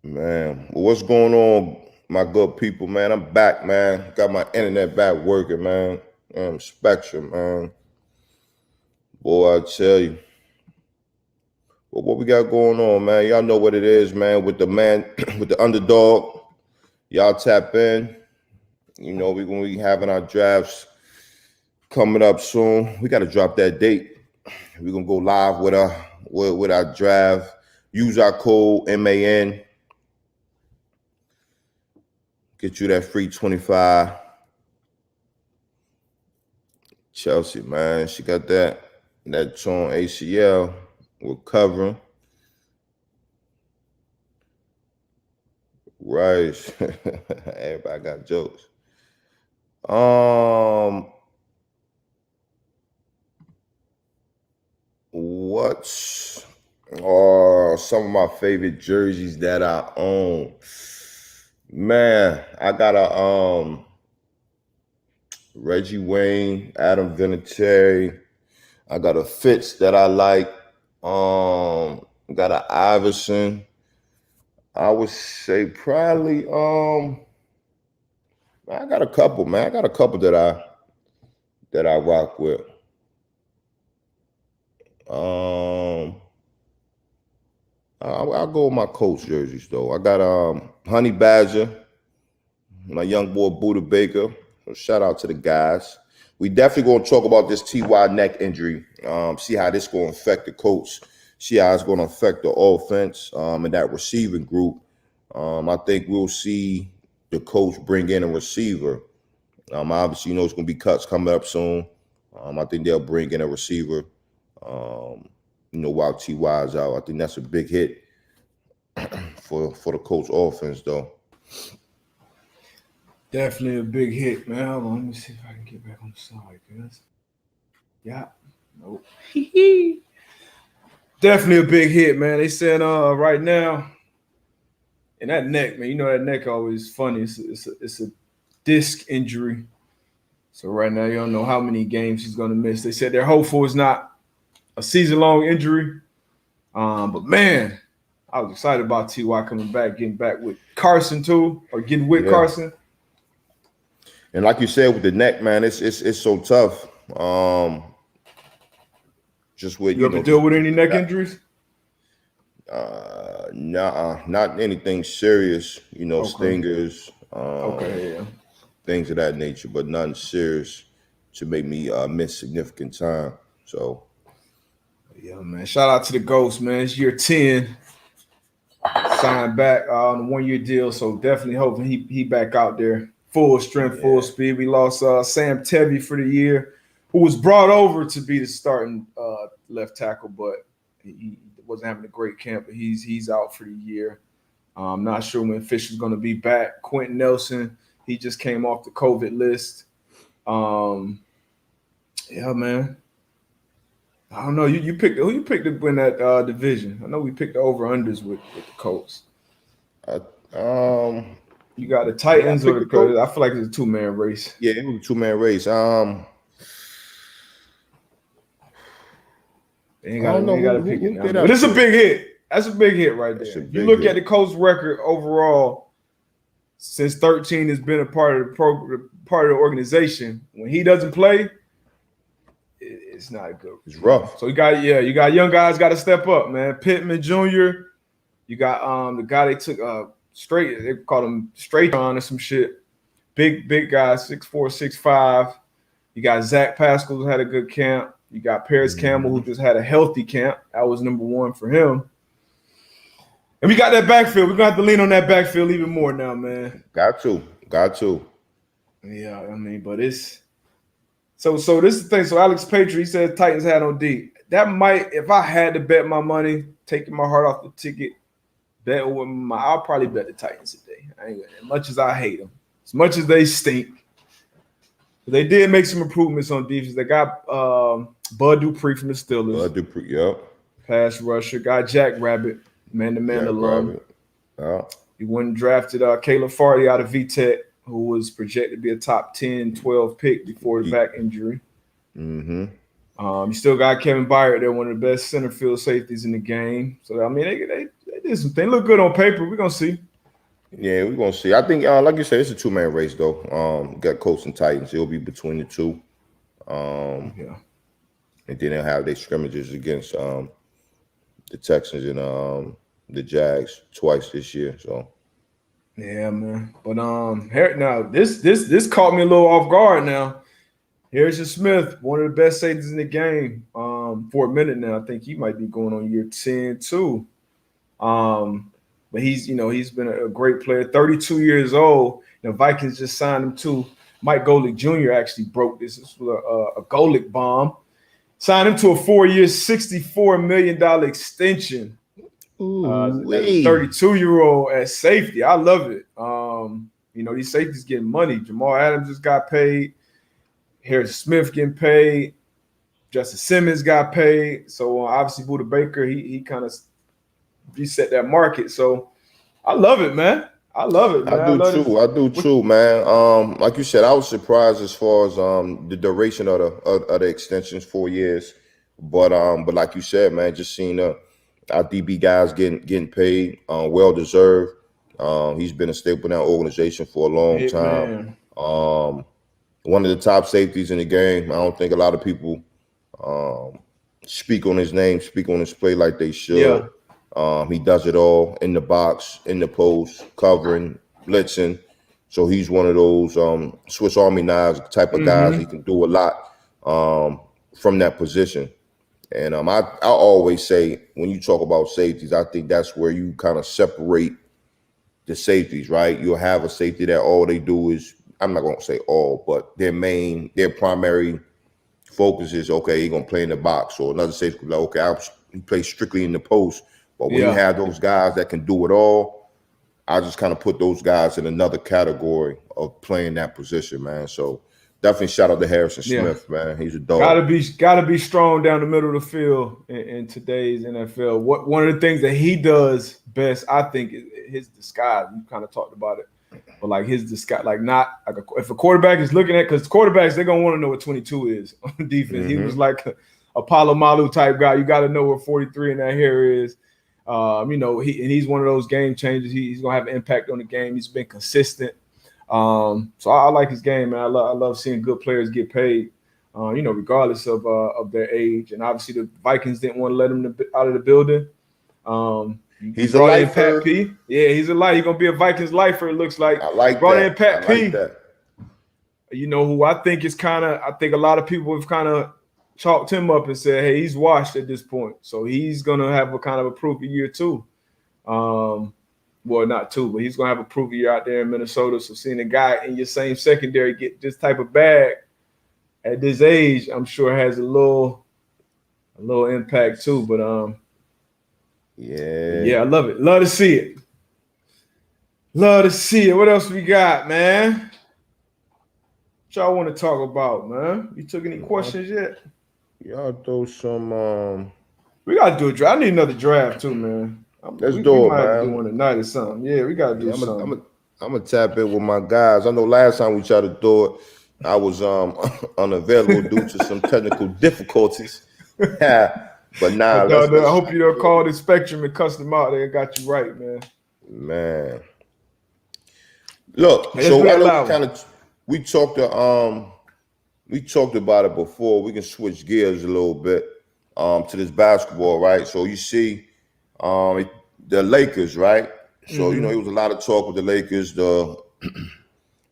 man, what's going on, my good people, man? I'm back, man. Got my internet back working, man. Spectrum, man. Boy, I tell you. Well, what we got going on, man? Y'all know what it is, man. With the underdog. Y'all tap in. You know, we're gonna be having our drafts coming up soon. We got to drop that date. We're gonna go live with our draft. Use our code MAN. Get you that free 25. Chelsea, man, she got that torn ACL. We're covering. Right. Everybody got jokes. What are some of my favorite jerseys that I own? Man, I got a Reggie Wayne, Adam Vinatieri. I got a Fitz that I like. Got an Iverson. I would say probably I got a couple, man. I got a couple that I rock with. I'll go with my Colts jerseys though. I got Honey Badger, my young boy Buda Baker. So shout out to the guys. We definitely gonna talk about this T.Y. neck injury. See how this gonna affect the Colts. See how it's gonna affect the offense and that receiving group. I think we'll see the coach bring in a receiver. Obviously, you know it's gonna be cuts coming up soon. I think they'll bring in a receiver. While T.Y. is out, I think that's a big hit for the Colts offense, though. Definitely a big hit, man. Hold on, let me see if I can get back on the side, guys. Yeah, nope. Definitely a big hit, man. They said right now, and that neck, man. You know that neck always funny. It's a disc injury. So right now, you don't know how many games he's gonna miss. They said they're hopeful it's not a season-long injury. But man, I was excited about T.Y. coming back, getting back with Carson too, or getting with Carson. And like you said with the neck, man, it's so tough. Just with you ever deal with any neck injuries? Nah, not anything serious. Okay. Stingers. things of that nature, but nothing serious to make me miss significant time. So, yeah, man. Shout out to the Ghost, man. It's year 10. Signed back on a 1-year deal, so definitely hoping he back out there full strength, full speed. We lost Sam Tevi for the year, who was brought over to be the starting left tackle, but he wasn't having a great camp. But he's out for the year. I'm not sure when Fisher's going to be back. Quentin Nelson, he just came off the COVID list. Yeah, man. I don't know. Who you picked to win that division? I know we picked the over-unders with the Colts. You got the Titans or the Colts? I feel like it's a two-man race. Yeah, it was a two-man race. They got to pick it now. But it's a big hit. That's a big hit right there. You look at the Colts record overall, since 13 has been a part of the organization. When he doesn't play, it's not good. It's rough. So you got young guys got to step up, man. Pittman Jr. You got the guy they took straight. They called him straight on or some shit. Big guy, 6'4", 6'5". You got Zach Pascal who had a good camp. You got Paris Campbell who just had a healthy camp. That was number one for him. And we got that backfield. We're gonna have to lean on that backfield even more now, man. Got to. Yeah, I mean, but it's so this is the thing. So Alex Patriot, he said Titans had on D. That might, if I had to bet my money, taking my heart off the ticket, I'll probably bet the Titans today. As much as I hate them, as much as they stink, they did make some improvements on defense. They got Bud Dupree from the Steelers. Bud Dupree, yep. Pass rusher. Got Jack Rabbit, man-to-man alum. Yeah. He went and drafted Caleb Farley out of VTech, who was projected to be a top 10, 12 pick before the back injury. Mm-hmm. You still got Kevin Byard there, one of the best center field safeties in the game. So, I mean, they did some things. Look good on paper. We're going to see. Yeah, we're going to see. I think, like you said, it's a two-man race, though. Got Colts and Titans. It'll be between the two. And then they'll have their scrimmages against the Texans and the Jags twice this year. So, yeah, man. But now this caught me a little off guard. Now, Harrison Smith, one of the best safeties in the game, for a minute now. I think he might be going on year 10 too. But he's been a great player. 32 years old. The Vikings just signed him too. Mike Golick Jr. actually broke this. This was a Golick bomb. Signed him to a 4-year, $64 million extension. Ooh, 32-year-old at safety. I love it. These safeties getting money. Jamal Adams just got paid. Harrison Smith getting paid. Justin Simmons got paid. So obviously Budda Baker, he kind of reset that market. So I love it, man. I love it, man. I do too, man. Like you said, I was surprised as far as the duration of the extensions, 4 years. But like you said, man, just seeing our DB guys getting paid, well deserved. He's been a staple in our organization for a long time. One of the top safeties in the game. I don't think a lot of people speak on his name, speak on his play like they should. He does it all in the box, in the post, covering, blitzing. So he's one of those Swiss Army knives type of guys. He can do a lot from that position. And I always say, when you talk about safeties, I think that's where you kind of separate the safeties, right? You'll have a safety that all they do is, I'm not going to say all, but their primary focus is, okay, he's going to play in the box. Or another safety could be like, okay, he plays strictly in the post. But when you have those guys that can do it all, I just kind of put those guys in another category of playing that position, man. So definitely shout out to Harrison Smith, man. He's a dog. Gotta be strong down the middle of the field in today's NFL. One of the things that he does best, I think, is his disguise. You kind of talked about it, but like his disguise, like not like if a quarterback is looking at, because quarterbacks, they're gonna want to know what 22 is on defense. He was like a Palomalu type guy. You got to know what 43 in that hair is. He's one of those game changers. He's gonna have an impact on the game. He's been consistent. So I like his game, man. I love seeing good players get paid, regardless of their age. And obviously the Vikings didn't want to let him out of the building. He's a lifer. Pat P. Yeah, he's a lifer. He's gonna be a Vikings lifer. It looks like. I like brought that. in Pat P. Like that. You know who I think is kind of. I think a lot of people have kind of chalked him up and said, "Hey, he's washed at this point." So he's gonna have a kind of a proof year too. Well, not two, but he's gonna have a proof year out there in Minnesota. So seeing a guy in your same secondary get this type of bag at this age, I'm sure has a little impact too. But yeah, I love it. Love to see it. Love to see it. What else we got, man? What y'all want to talk about, man? You took any questions yet? Y'all throw some. We gotta do a draft. I need another draft too, man. Let's do it, man. Do one tonight or something. Yeah, we gotta do something. I'm gonna tap in with my guys. I know last time we tried to do it, I was unavailable due to some technical difficulties. But now, I hope you don't call the Spectrum and cuss them out. They got you right, man. Man, look. So we talked about it before. We can switch gears a little bit to this basketball, right? So you see, the Lakers, right? So you know, it was a lot of talk with the Lakers, the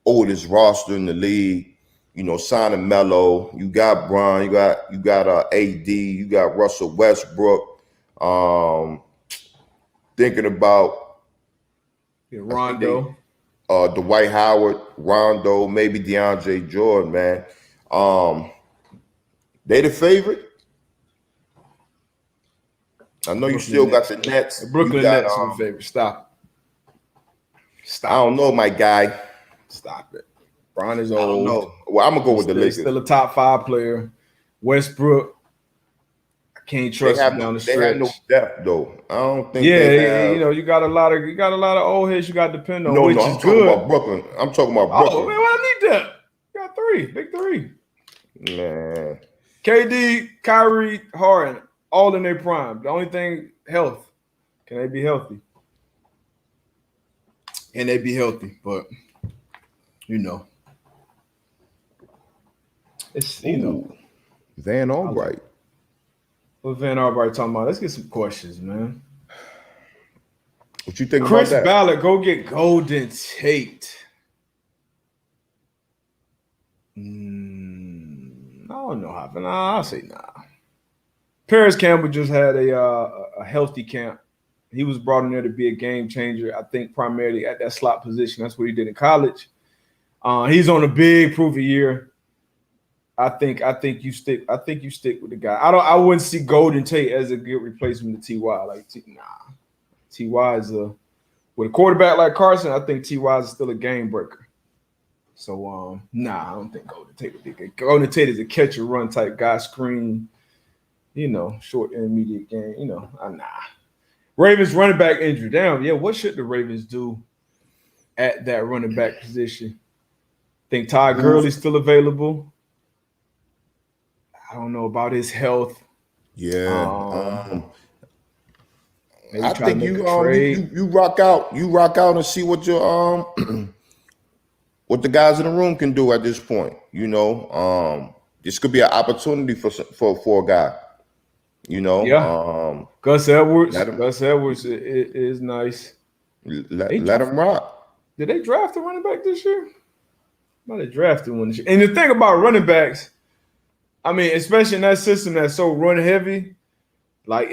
oldest roster in the league. You know, signing Melo, you got Bron, you got AD, you got Russell Westbrook. Thinking about Rondo, Dwight Howard, Rondo, maybe DeAndre Jordan, man. They the favorite. I know you still got the Nets. The Brooklyn Nets are the favorite. Stop. I don't know, my guy. Stop it. Bron is old. No. Well, I'm gonna go with the Lakers. Still a top 5 player. Westbrook, I can't trust him down the stretch. They have no depth though. I don't think. Yeah, you know, you got a lot of old heads you got to depend on. No, which is good. About Brooklyn. I'm talking about Brooklyn. Oh man, I need that. You got 3, big 3. Man, KD, Kyrie, Harden, all in their prime. The only thing, health. Can they be healthy? Can they be healthy? But you know. It's, you know, Van Albright. What Van Albright talking about? Let's get some questions, man. What you think Chris about that? Ballard, go get Golden Tate. I don't know how. I'll say nah. Paris Campbell just had a healthy camp. He was brought in there to be a game changer. I think primarily at that slot position. That's what he did in college. He's on a big proof of year. I think you stick with the guy. I wouldn't see Golden Tate as a good replacement to T.Y. Like T.Y. is with a quarterback like Carson. I think T.Y. is still a game breaker. So I don't think Golden Tate would be good. Golden Tate is a catch and run type guy, screen, you know, short intermediate game. You know, nah. Ravens running back injury. Damn, yeah. What should the Ravens do at that running back position? Think Todd Gurley's still available. I don't know about his health. Yeah. I think you rock out and see what your what the guys in the room can do at this point. You know, this could be an opportunity for a guy. You know, yeah. Gus Edwards is nice. Let him rock. Did they draft a running back this year? Might have drafted one this year. And the thing about running backs, I mean, especially in that system that's so run heavy, like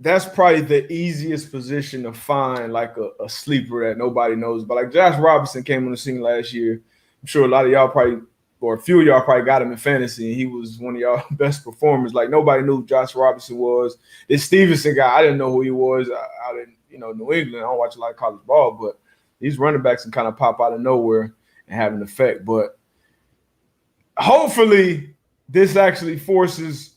that's probably the easiest position to find like a sleeper that nobody knows. But like Josh Robinson came on the scene last year. I'm sure a lot of y'all probably, or a few of y'all probably got him in fantasy, and he was one of y'all best performers. Like nobody knew who Josh Robinson was. This Stevenson guy, I didn't know who he was. I didn't, New England. I don't watch a lot of college ball, but these running backs can kind of pop out of nowhere and have an effect. But hopefully this actually forces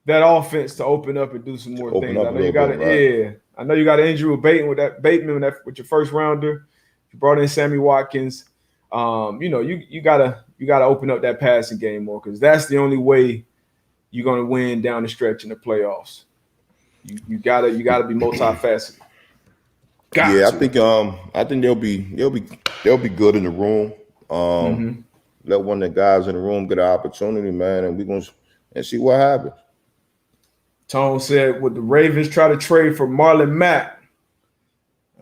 that offense to open up and do some more things. I know you got I know you got an injury with Bateman with your first rounder. You brought in Sammy Watkins. You gotta open up that passing game more, because that's the only way you're gonna win down the stretch in the playoffs. You gotta be multifaceted. I think they'll be good in the room. Let one of the guys in the room get an opportunity, man, and we're gonna see what happens. Tone said, would the Ravens try to trade for Marlon Mack?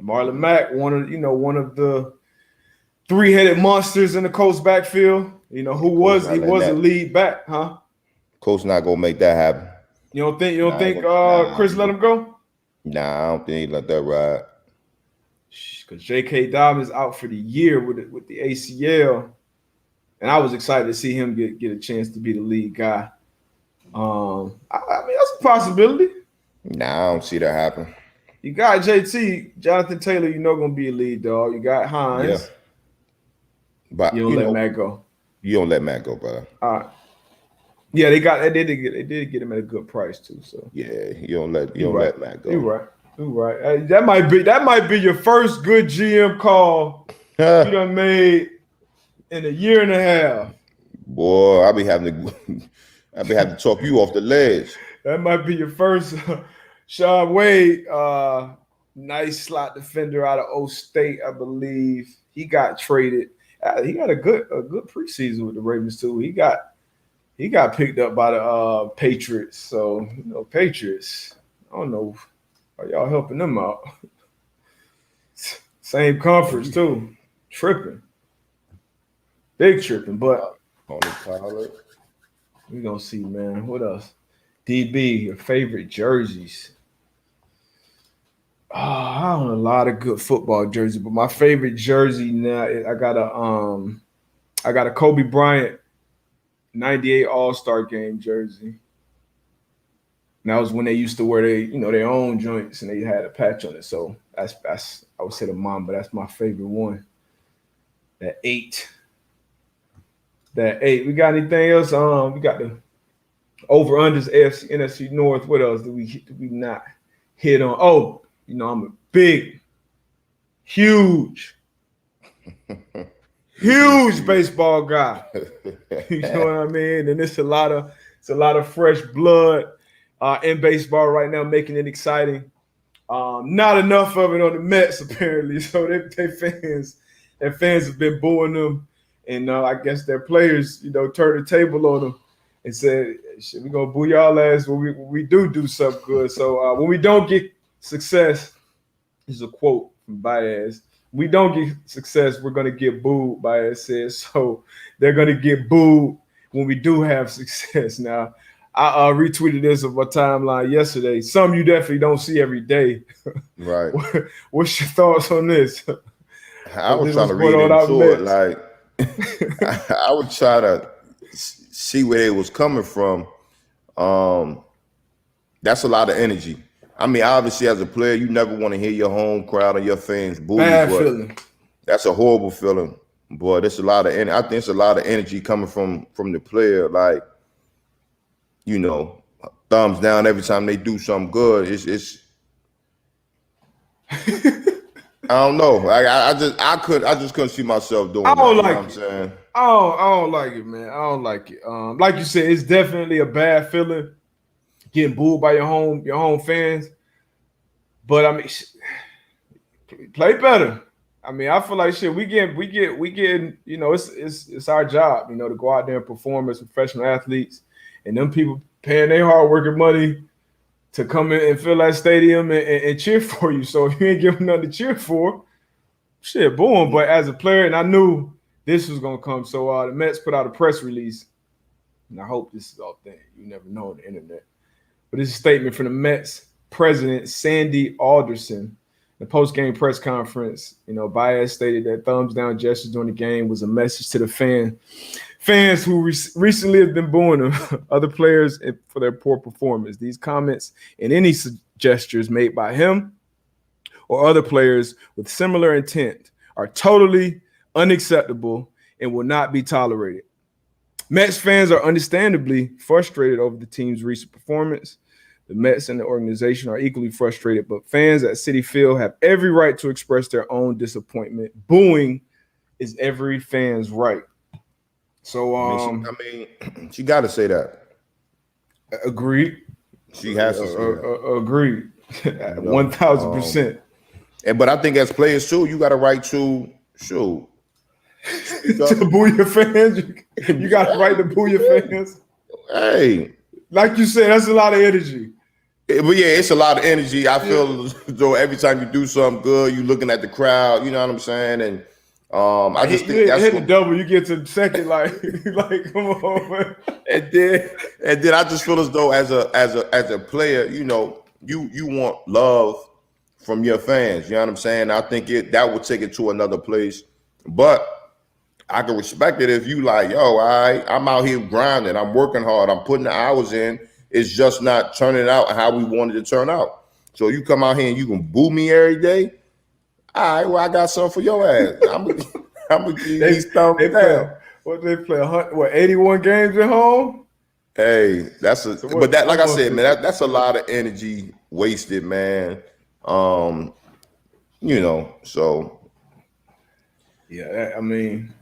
Marlon Mack, one of the three-headed monsters in the Colts backfield. He was a lead back, huh? Colts not gonna make that happen. You don't think Chris let him go? Nah, I don't think he let that ride. Because J.K. Dobbins out for the year with the ACL, and I was excited to see him get a chance to be the lead guy. I mean, that's a possibility. Nah, I don't see that happen. You got JT, Jonathan Taylor, going to be a lead dog. You got Hines. Yeah. But you don't let Matt go. You don't let Matt go, brother. All right. Yeah, they did get him at a good price too. So yeah, you don't let Matt go. You're right. That might be your first good GM call you done made in a year and a half. Boy, I'll be having to talk you off the ledge. That might be your first. Shaun Wade, nice slot defender out of O State, I believe. He got traded. He got a good preseason with the Ravens too. He got picked up by the Patriots. So Patriots. I don't know. Are y'all helping them out? Same conference too. Tripping. Big tripping, but on the pilot. We're gonna see, man. What else? DB, your favorite jerseys. I own a lot of good football jerseys, but my favorite jersey now, I got a Kobe Bryant 98 All-Star Game jersey. And that was when they used to wear their own joints and they had a patch on it. So that's I would say the mom, but that's my favorite one. That 8. We got anything else? We got the over-unders, AFC, NFC North. What else do we not hit on? Oh, I'm a big, huge baseball guy. You know what I mean? And it's a lot of fresh blood in baseball right now, making it exciting. Not enough of it on the Mets apparently. So their fans have been booing them, and I guess their players, turned the table on them and said, "We're gonna boo y'all ass when we do something good." So when we don't get success, this is a quote from Baez. We don't get success, we're gonna get booed, Baez says. So they're gonna get booed when we do have success. Now, I retweeted this on my timeline yesterday. Some you definitely don't see every day. Right. What's your thoughts on this? I was trying to read into it. Like, I would try to see where it was coming from. That's a lot of energy. I mean, obviously, as a player, you never want to hear your home crowd or your fans boo. Bad feeling. That's a horrible feeling. Boy, there's a lot of I think it's a lot of energy coming from the player. Like, thumbs down every time they do something good. It's I don't know. I just couldn't see myself doing that. I don't like it. I'm saying. I don't like it, man. I don't like it. Like you said, it's definitely a bad feeling getting booed by your home fans. But I mean, play better. I mean, I feel like we get it's our job, to go out there and perform as professional athletes, and them people paying their hard working money to come in and fill that stadium and cheer for you. So if you ain't giving nothing to cheer for, boo them. But as a player, and I knew this was gonna come, so the Mets put out a press release, and I hope this is authentic. You never know on the internet. But this is a statement from the Mets president, Sandy Alderson. The post-game press conference, Baez stated that thumbs down gestures during the game was a message to the fans who recently have been booing them, other players for their poor performance. These comments and any gestures made by him or other players with similar intent are totally unacceptable and will not be tolerated. Mets fans are understandably frustrated over the team's recent performance. The Mets and the organization are equally frustrated, but fans at Citi Field have every right to express their own disappointment. Booing is every fan's right. So, she got to say that. Agreed. She has to say that. Agreed. 1,000%. But I think as players too, you got a right to to boo your fans. You got a right to boo your fans. Hey, like you said, that's a lot of energy. But yeah, it's a lot of energy. I feel though every time you do something good, you looking at the crowd. You know what I'm saying? And I just think that's hit the double. You get to the second, like come on, man. And then I just feel as though as a player, you know, you want love from your fans. You know what I'm saying? I think that would take it to another place. But I can respect it if you like, yo, I'm out here grinding. I'm working hard. I'm putting the hours in. It's just not turning out how we wanted to turn out. So you come out here and you can boo me every day. All right, well, I got something for your ass. I'm gonna give you these thumbs down. What they play? 81 games at home? Hey, but that, like I said, man, that's a lot of energy wasted, man. You know, so yeah, I mean,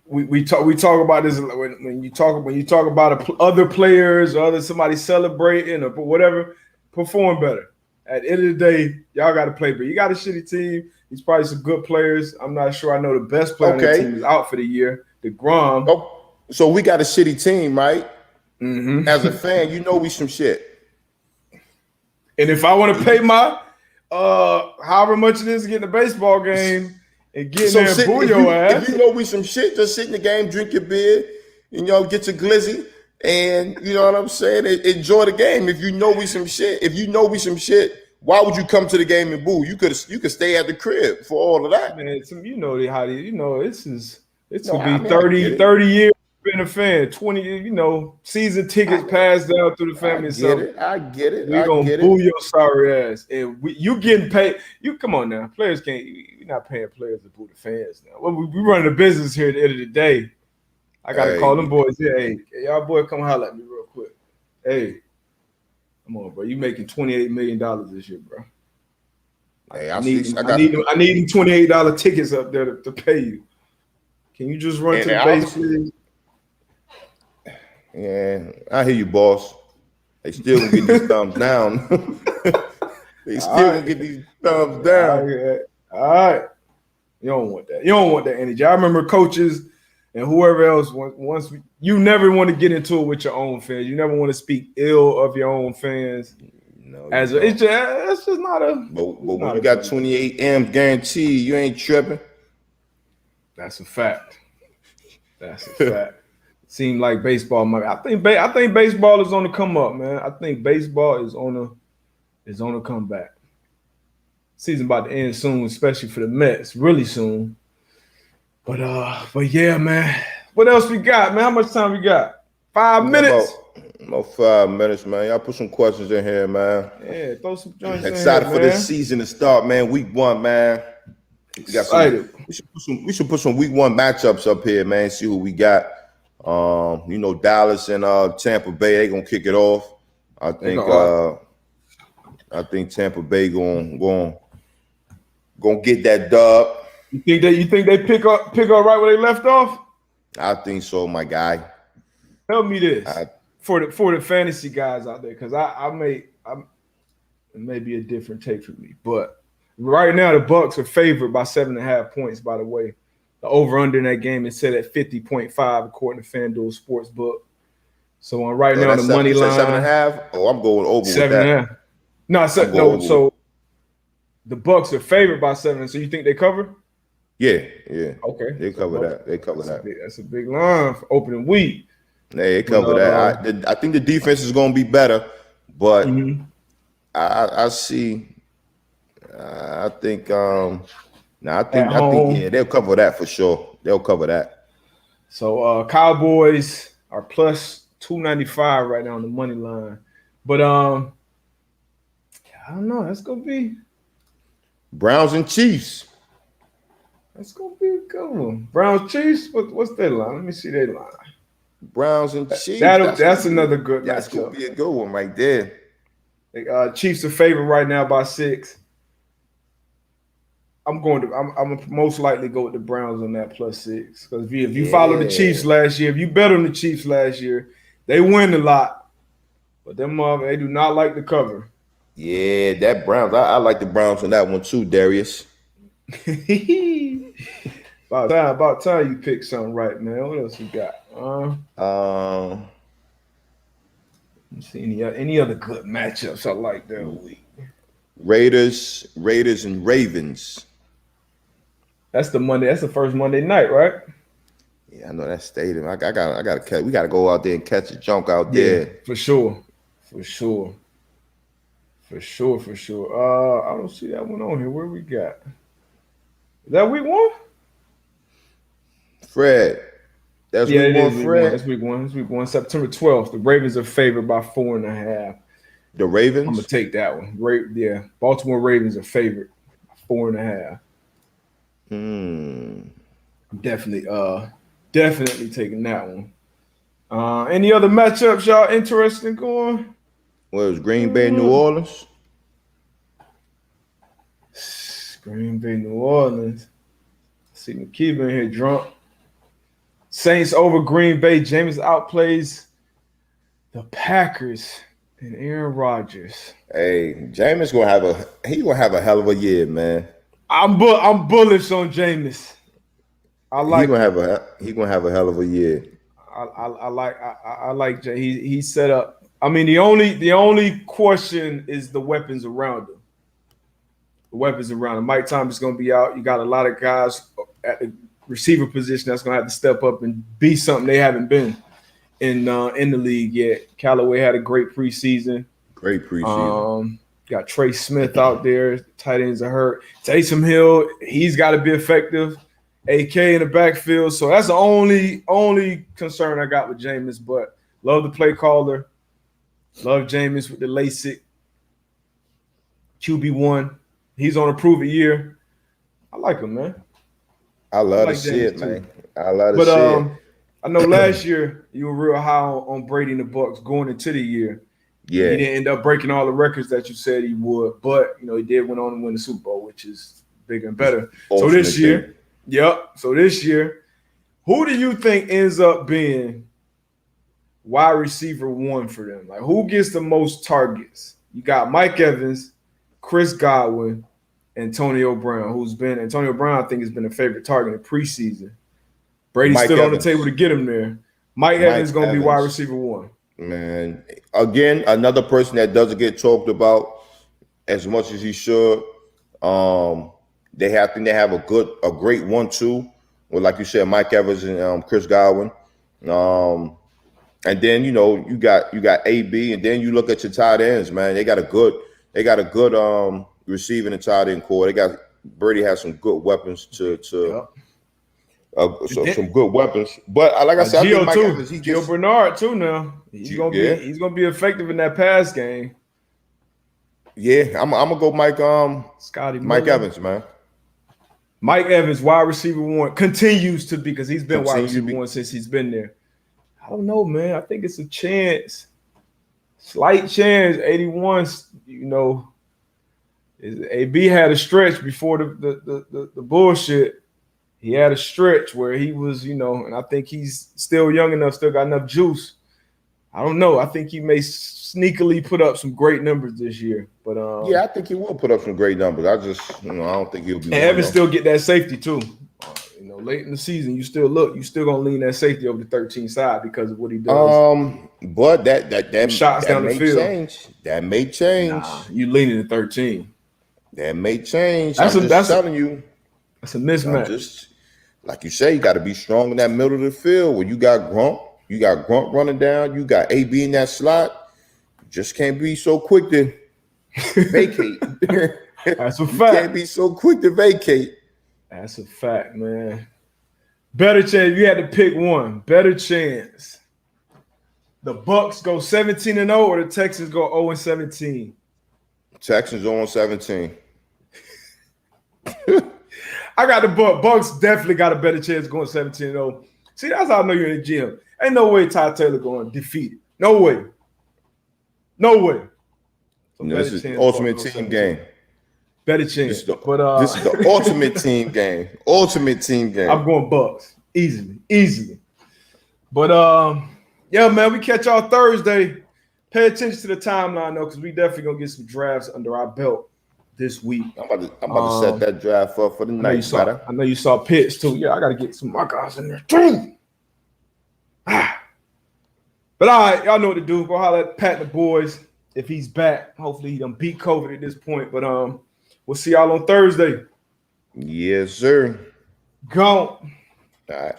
we talk about this when you talk about other players or somebody celebrating or whatever, perform better. At the end of the day, y'all got to play better. You got a shitty team. These probably some good players. I'm not sure. I know the best player on the team is out for the year. DeGrom. Oh, so we got a shitty team, right? Mm-hmm. As a fan, you know we some shit. And if I want to pay my however much it is to get in the baseball game and get in there and boo your ass. If you know we some shit, just sit in the game, drink your beer, you know, get your glizzy, and you know what I'm saying? Enjoy the game. If you know we some shit, why would you come to the game and boo? You could stay at the crib for all of that. Man, it's gonna be 30 years been a fan, 20, season tickets passed down through the family. I get it. We're gonna boo your sorry ass. And you getting paid. You come on now. Players you're not paying players to boo the fans now. Well, we running a business here at the end of the day. I gotta call them boys. Yeah, hey, y'all boy, come holler at me real quick. Hey, come on, bro. You making $28 million this year, bro. Hey, I need $28 tickets up there to pay you. Can you just run to the base, please? Yeah, I hear you, boss. They still gonna get these thumbs down. They still gonna get these thumbs down. All right. You don't want that. You don't want that energy. I remember coaches and whoever else, you never want to get into it with your own fans. You never want to speak ill of your own fans. No, it's just not a. But when you got 28 M's guaranteed, you ain't tripping. That's a fact. Seemed like baseball. I think baseball is on the come up, man. I think baseball is on a comeback. Season about to end soon, especially for the Mets, really soon. But yeah, man. What else we got, man? How much time we got? 5 minutes. About 5 minutes, man. Y'all put some questions in here, man. Yeah, throw some joints in here, excited for this season to start, man. Week 1, man. We got we should put some week 1 matchups up here, man. See who we got. Dallas and Tampa Bay, they gonna kick it off. I think Tampa Bay gonna get that dub. You think they pick up right where they left off? I think so, my guy. Tell me this for the fantasy guys out there, because it may be a different take for me, but right now the Bucks are favored by 7.5 points. By the way, the over/under in that game is set at 50.5 according to FanDuel Sportsbook. So on right now the money line 7.5. Oh, I'm going over 7.5. No, so the Bucks are favored by 7. So you think they cover? Yeah. Okay, they cover that. They cover that. That's a big line for opening week. They cover that. I think the defense is going to be better, but I see. I think they'll cover that for sure. They'll cover that. So Cowboys are plus 295 right now on the money line, but I don't know. That's gonna be Browns and Chiefs. That's gonna be a good one. Browns Chiefs. What's their line? Let me see their line. Browns and Chiefs. That's another good. That's gonna be a good one right there. Chiefs are favored right now by 6. I'm most likely go with the Browns on that plus 6, because if you follow the Chiefs last year, if you bet on the Chiefs last year, they win a lot, but them they do not like the cover. Yeah, that Browns. I like the Browns on that one too, Darius. About time you pick something right, man. What else you got? Let's see any other good matchups I like that week. Raiders, and Ravens. That's the first Monday night, right? Yeah, I know that stadium. I gotta catch. We gotta go out there and catch a junk out there. For sure. I don't see that one on here. Where we got? Is that week 1? Fred. That's week 1, Fred. That's week 1. It's week 1, September 12th. The Ravens are favored by 4.5. The Ravens? I'm gonna take that one. Baltimore Ravens are favored by 4.5. I'm definitely taking that one. Any other matchups y'all interested in going? Well, it was Green Bay, New Orleans. Green Bay, New Orleans. See McKee in here drunk. Saints over Green Bay. Jameis outplays the Packers and Aaron Rodgers. Hey, Jameis gonna have a hell of a year, man. I'm bullish on Jameis. He's gonna have a hell of a year. I like Jay. He's set up. I mean, the only question is the weapons around him. The weapons around him. Mike Thomas is gonna be out. You got a lot of guys at the receiver position that's gonna have to step up and be something they haven't been in the league yet. Callaway had a great preseason. Got Trey Smith out there. Tight ends are hurt. Taysom Hill, he's got to be effective. AK in the backfield. So that's the only concern I got with Jameis. But love the play caller. Love Jameis with the LASIK. QB1. He's on a prove-it year. I like him, man. I love to see it, man. I love to see it. I know last year you were real high on Brady and the Bucs going into the year. Yeah. He didn't end up breaking all the records that you said he would, but he did went on to win the Super Bowl, which is bigger and better. So this year, who do you think ends up being wide receiver 1 for them? Like, who gets the most targets? You got Mike Evans, Chris Godwin, Antonio Brown, Antonio Brown, I think, has been a favorite target in preseason. Brady stood on the table to get him there. Mike Evans is going to be wide receiver 1. Man, again, another person that doesn't get talked about as much as he should. They have a great 1-2 with, like you said, Mike Evans and Chris Godwin. And then you got AB, and then you look at your tight ends, man. They got a good receiving and tight end core. Brady has some good weapons some good weapons, but like I said, Gio too. Gio Bernard too. Now he's gonna be effective in that pass game. Yeah, I'm gonna go Mike Evans, man. Mike Evans, wide receiver 1, continues to be, because he's been wide receiver 1 since he's been there. I don't know, man. I think it's a chance, slight chance. 81, AB had a stretch before the bullshit. He had a stretch where he was, and I think he's still young enough, still got enough juice. I don't know. I think he may sneakily put up some great numbers this year. But yeah, I think he will put up some great numbers. I just, I don't think he'll be. And Evans still get that safety too. Late in the season, you still gonna lean that safety over the 13 side because of what he does. But that shots down the field change. That may change. Nah, you leaning to 13. That may change. That's telling you. That's a mismatch. Like you say, you got to be strong in that middle of the field where you got Grunt running down, you got AB in that slot. You just can't be so quick to vacate. That's a fact. You can't be so quick to vacate. That's a fact, man. Better chance. You had to pick one. Better chance. The Bucs go 17-0 or the Texans go 0-17? Texans 0-17. I got the Bucs definitely got a better chance going 17-0. See, that's how I know you're in the gym. Ain't no way Ty Taylor going defeated. No way. No way. So this is the ultimate team game. Better chance. This is the ultimate team game. Ultimate team game. I'm going Bucs. Easily. But yeah, man, we catch y'all Thursday. Pay attention to the timeline though, because we definitely gonna get some drafts under our belt this week. I'm about to set that draft up for the night. I know you saw Pitts too. Yeah, I gotta get some of my guys in there too. But all right, y'all know what to do. Go holler at Pat the boys if he's back. Hopefully he done beat COVID at this point. But we'll see y'all on Thursday. Yes, sir. Go. All right.